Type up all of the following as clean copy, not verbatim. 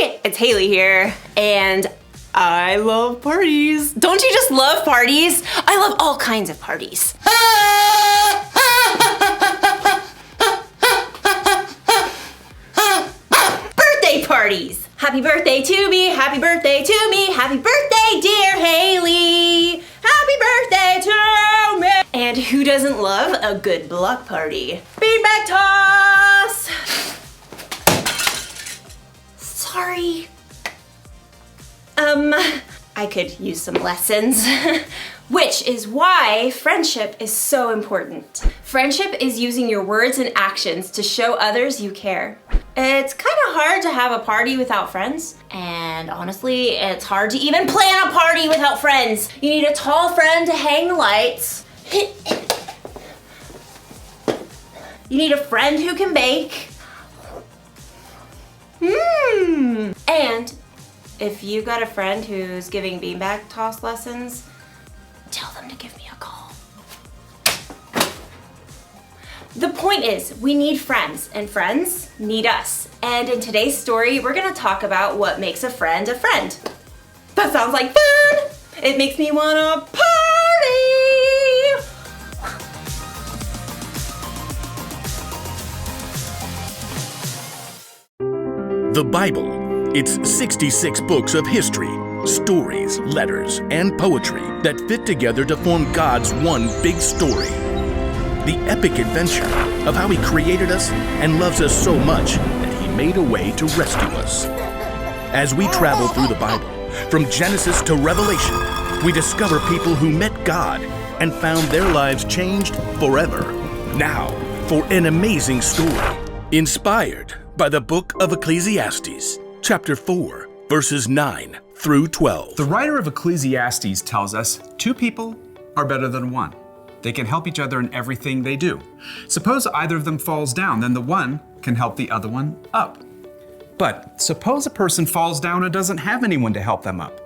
It's Haley here, and I love parties. Don't you just love parties? I love all kinds of parties. Birthday parties! Happy birthday to me, happy birthday to me, happy birthday, dear Haley! Happy birthday to me! And who doesn't love a good block party? Beanbag toss! Sorry. I could use some lessons. Which is why friendship is so important. Friendship is using your words and actions to show others you care. It's kind of hard to have a party without friends. And honestly, it's hard to even plan a party without friends. You need a tall friend to hang the lights. You need a friend who can bake. And if you got a friend who's giving beanbag toss lessons, tell them to give me a call. The point is, we need friends, and friends need us. And in today's story, we're gonna talk about what makes a friend a friend. That sounds like fun! It makes me wanna party! The Bible. It's 66 books of history, stories, letters, and poetry that fit together to form God's one big story. The epic adventure of how He created us and loves us so much that He made a way to rescue us. As we travel through the Bible, from Genesis to Revelation, we discover people who met God and found their lives changed forever. Now, for an amazing story, inspired by the book of Ecclesiastes, chapter 4, verses 9 through 12. The writer of Ecclesiastes tells us 2 people are better than 1. They can help each other in everything they do. Suppose either of them falls down, then the one can help the other one up. But suppose a person falls down and doesn't have anyone to help them up.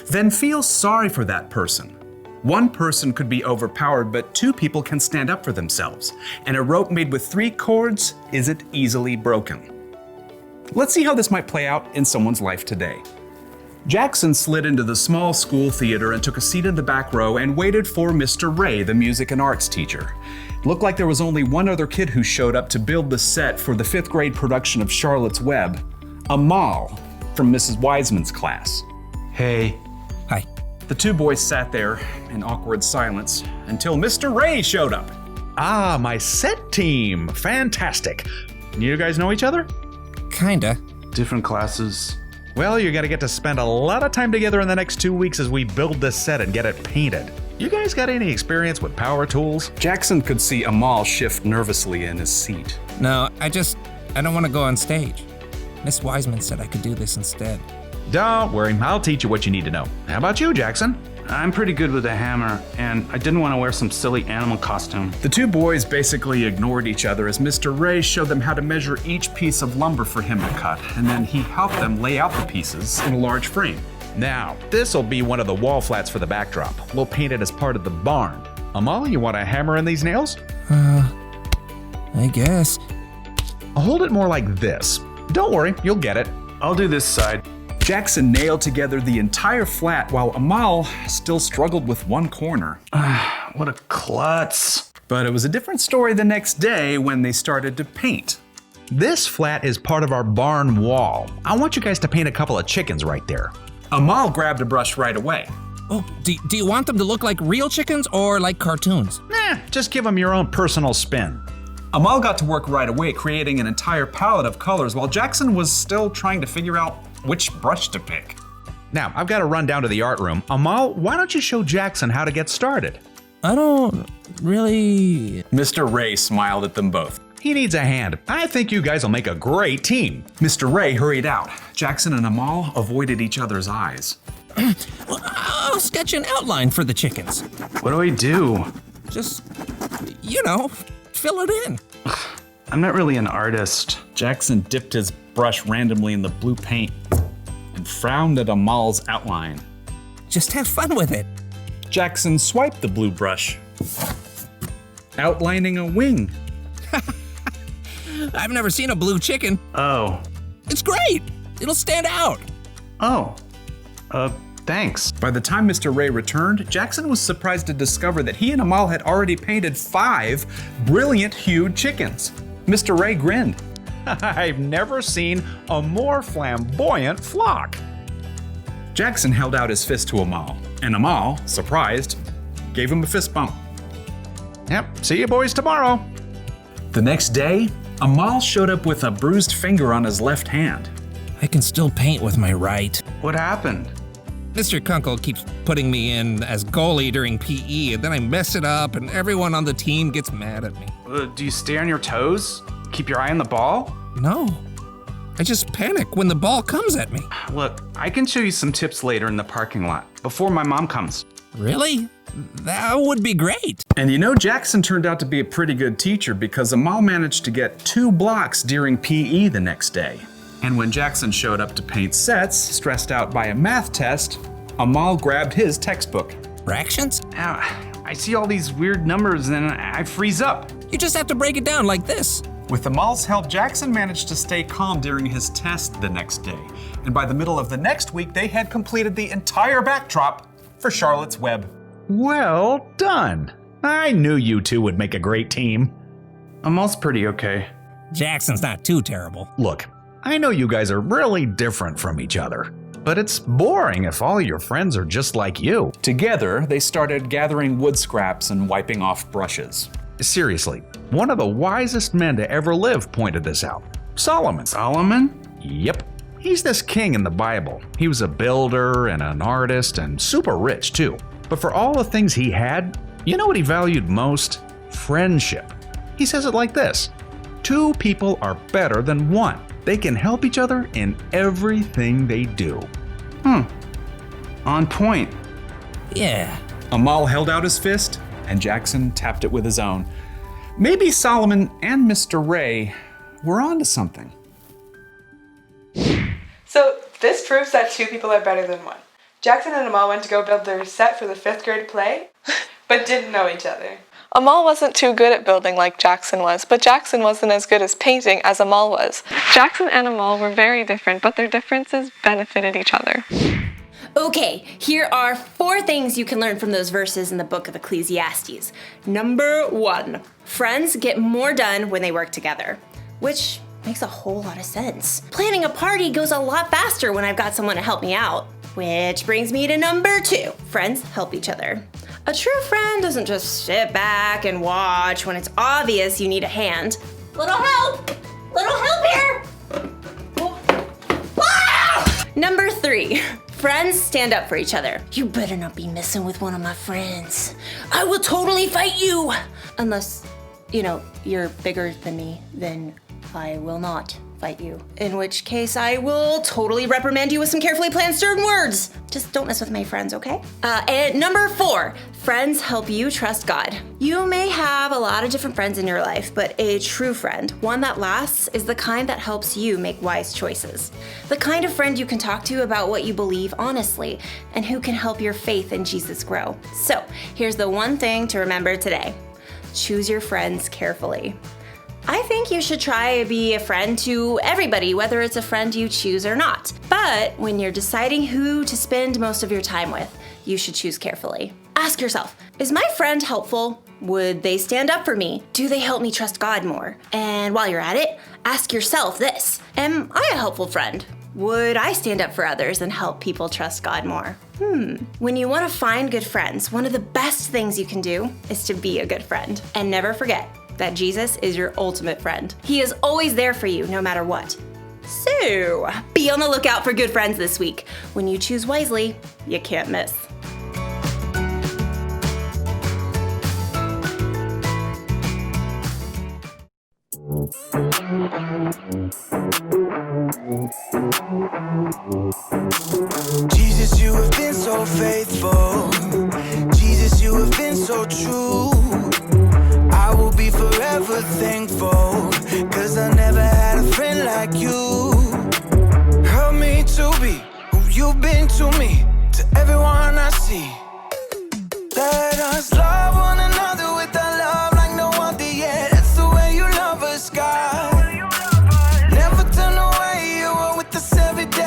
Then feel sorry for that person. One person could be overpowered, but 2 people can stand up for themselves. And a rope made with 3 cords isn't easily broken. Let's see how this might play out in someone's life today. Jackson slid into the small school theater and took a seat in the back row and waited for Mr. Ray, the music and arts teacher. It looked like there was only one other kid who showed up to build the set for the 5th grade production of Charlotte's Web, Amal from Mrs. Wiseman's class. Hey. Hi. The 2 boys sat there in awkward silence until Mr. Ray showed up. Ah, my set team. Fantastic. You guys know each other? Kinda. Different classes. Well, you're gonna get to spend a lot of time together in the next 2 weeks as we build this set and get it painted. You guys got any experience with power tools? Jackson could see Amal shift nervously in his seat. No, I don't want to go on stage. Miss Wiseman said I could do this instead. Don't worry, I'll teach you what you need to know. How about you, Jackson? I'm pretty good with a hammer, and I didn't want to wear some silly animal costume. The 2 boys basically ignored each other as Mr. Ray showed them how to measure each piece of lumber for him to cut, and then he helped them lay out the pieces in a large frame. Now, this'll be one of the wall flats for the backdrop. We'll paint it as part of the barn. Amal, you want a hammer in these nails? I guess. I'll hold it more like this. Don't worry, you'll get it. I'll do this side. Jackson nailed together the entire flat while Amal still struggled with one corner. What a klutz. But it was a different story the next day when they started to paint. This flat is part of our barn wall. I want you guys to paint a couple of chickens right there. Amal grabbed a brush right away. Oh, do you want them to look like real chickens or like cartoons? Just give them your own personal spin. Amal got to work right away, creating an entire palette of colors while Jackson was still trying to figure out which brush to pick. Now, I've got to run down to the art room. Amal, why don't you show Jackson how to get started? I don't really... Mr. Ray smiled at them both. He needs a hand. I think you guys will make a great team. Mr. Ray hurried out. Jackson and Amal avoided each other's eyes. Well, I'll sketch an outline for the chickens. What do I do? Just, fill it in. I'm not really an artist. Jackson dipped his brush randomly in the blue paint and frowned at Amal's outline. Just have fun with it. Jackson swiped the blue brush, outlining a wing. I've never seen a blue chicken. Oh. It's great. It'll stand out. Oh, thanks. By the time Mr. Ray returned, Jackson was surprised to discover that he and Amal had already painted 5 brilliant hued chickens. Mr. Ray grinned. I've never seen a more flamboyant flock. Jackson held out his fist to Amal, and Amal, surprised, gave him a fist bump. Yep, see you boys tomorrow. The next day, Amal showed up with a bruised finger on his left hand. I can still paint with my right. What happened? Mr. Kunkel keeps putting me in as goalie during PE, and then I mess it up, and everyone on the team gets mad at me. Do you stay on your toes? Keep your eye on the ball? No. I just panic when the ball comes at me. Look, I can show you some tips later in the parking lot, before my mom comes. Really? That would be great. And you know, Jackson turned out to be a pretty good teacher because Amal managed to get 2 blocks during PE the next day. And when Jackson showed up to paint sets, stressed out by a math test, Amal grabbed his textbook. Fractions? I see all these weird numbers and I freeze up. You just have to break it down like this. With Amal's help, Jackson managed to stay calm during his test the next day. And by the middle of the next week, they had completed the entire backdrop for Charlotte's Web. Well done. I knew you two would make a great team. Amal's pretty okay. Jackson's not too terrible. Look, I know you guys are really different from each other, but it's boring if all your friends are just like you. Together, they started gathering wood scraps and wiping off brushes. Seriously, one of the wisest men to ever live pointed this out. Solomon. Solomon? Yep. He's this king in the Bible. He was a builder and an artist and super rich too. But for all the things he had, you know what he valued most? Friendship. He says it like this: 2 people are better than 1. They can help each other in everything they do. On point. Yeah. Amal held out his fist, and Jackson tapped it with his own. Maybe Solomon and Mr. Ray were onto something. So this proves that 2 people are better than 1. Jackson and Amal went to go build their set for the 5th grade play, but didn't know each other. Amal wasn't too good at building like Jackson was, but Jackson wasn't as good as painting as Amal was. Jackson and Amal were very different, but their differences benefited each other. Okay, here are 4 things you can learn from those verses in the book of Ecclesiastes. Number 1, friends get more done when they work together, which makes a whole lot of sense. Planning a party goes a lot faster when I've got someone to help me out. Which brings me to number 2, friends help each other. A true friend doesn't just sit back and watch when it's obvious you need a hand. Little help here! Ah! Number 3, friends stand up for each other. You better not be messing with one of my friends. I will totally fight you! Unless, you're bigger than me, then I will not fight you. In which case, I will totally reprimand you with some carefully planned stern words. Just don't mess with my friends, okay? And number 4, friends help you trust God. You may have a lot of different friends in your life, but a true friend, one that lasts, is the kind that helps you make wise choices. The kind of friend you can talk to about what you believe honestly, and who can help your faith in Jesus grow. So, here's the one thing to remember today. Choose your friends carefully. I think you should try to be a friend to everybody, whether it's a friend you choose or not. But when you're deciding who to spend most of your time with, you should choose carefully. Ask yourself, is my friend helpful? Would they stand up for me? Do they help me trust God more? And while you're at it, ask yourself this, am I a helpful friend? Would I stand up for others and help people trust God more? When you want to find good friends, one of the best things you can do is to be a good friend. And never forget that Jesus is your ultimate friend. He is always there for you, no matter what. So, be on the lookout for good friends this week. When you choose wisely, you can't miss. Jesus, you have been so faithful. Jesus, you have been so true. I will be forever thankful, 'cause I never had a friend like you. Help me to be who you've been to me, to everyone I see. Let us love one another with a love like no other yet. That's the way you love us, God. Never turn away, you are with us every day.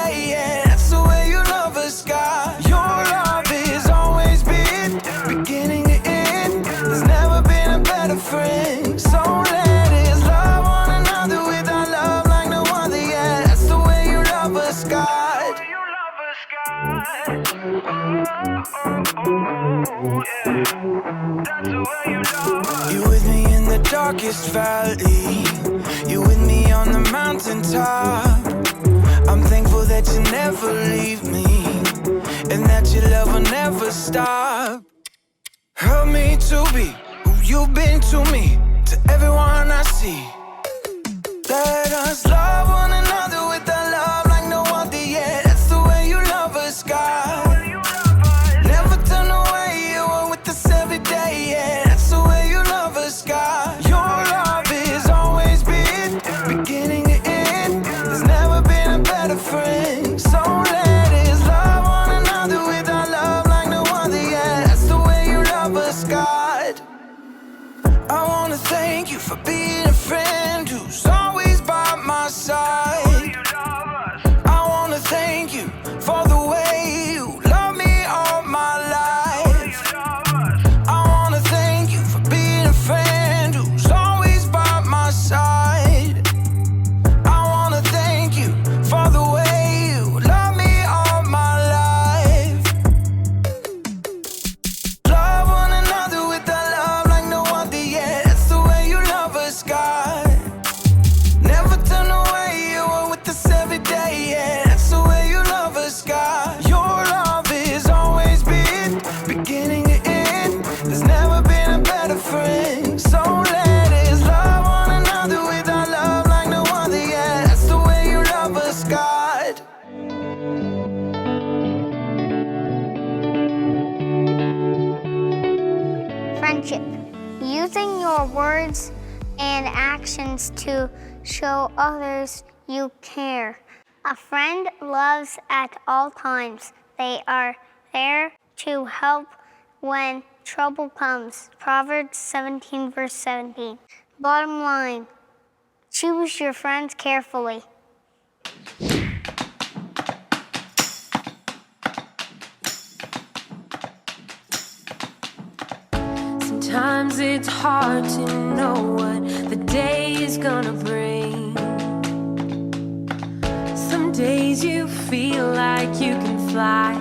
darkest valley. You with me on the mountaintop. I'm thankful that you never leave me, and that your love will never stop. Help me to be who you've been to me, to everyone I see. Let us love one another with a love like no other yet. That's the way you love us, God. Never turn away, you are with us every day, yeah. That's the way you love us, God. Your love is always been beginning to end. There's never been a better friend. So let us love one another with our love like no other, yeah. That's the way you love us, God. I wanna thank you for being a friend who's always by my side. I wanna thank you for the way you love me all my life. I wanna thank you for being a friend who's always by my side. I wanna thank you for the way you love me all my life. Love one another with a love like no other, yeah. That's the way you love us, God. Never turn away, you are with us every day, yeah. That's the way you love us, God. Your love is always been beginning to end. There's never been a better friend. So let us love one another with our love like no other, yeah. That's the way you love us, God. Friendship. Using your words and actions to show others you care. A friend loves at all times. They are there to help when trouble comes. Proverbs 17, verse 17. Bottom line, choose your friends carefully. Sometimes it's hard to know what the day is gonna bring. Some days you feel like you can fly.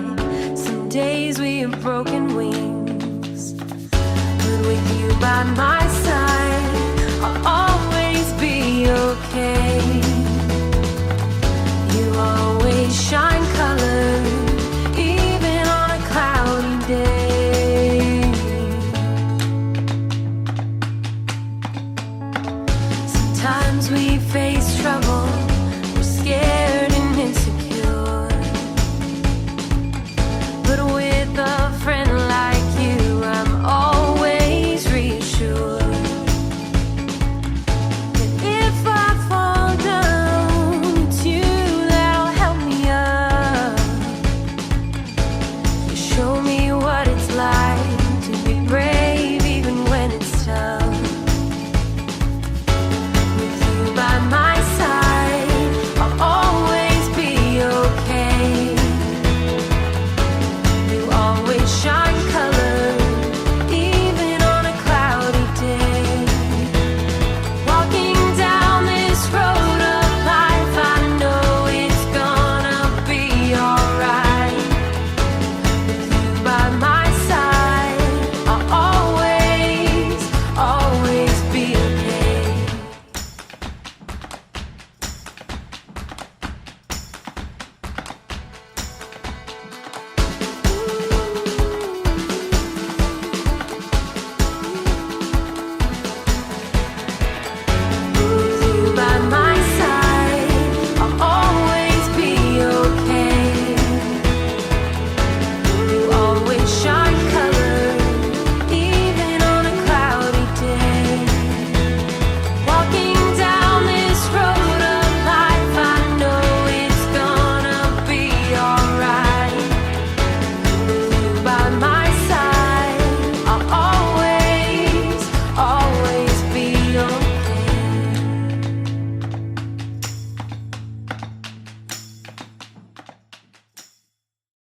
Some days we have broken wings. But with you by my side, I'll always be okay. You always shine color, even on a cloudy day. Sometimes we face trouble,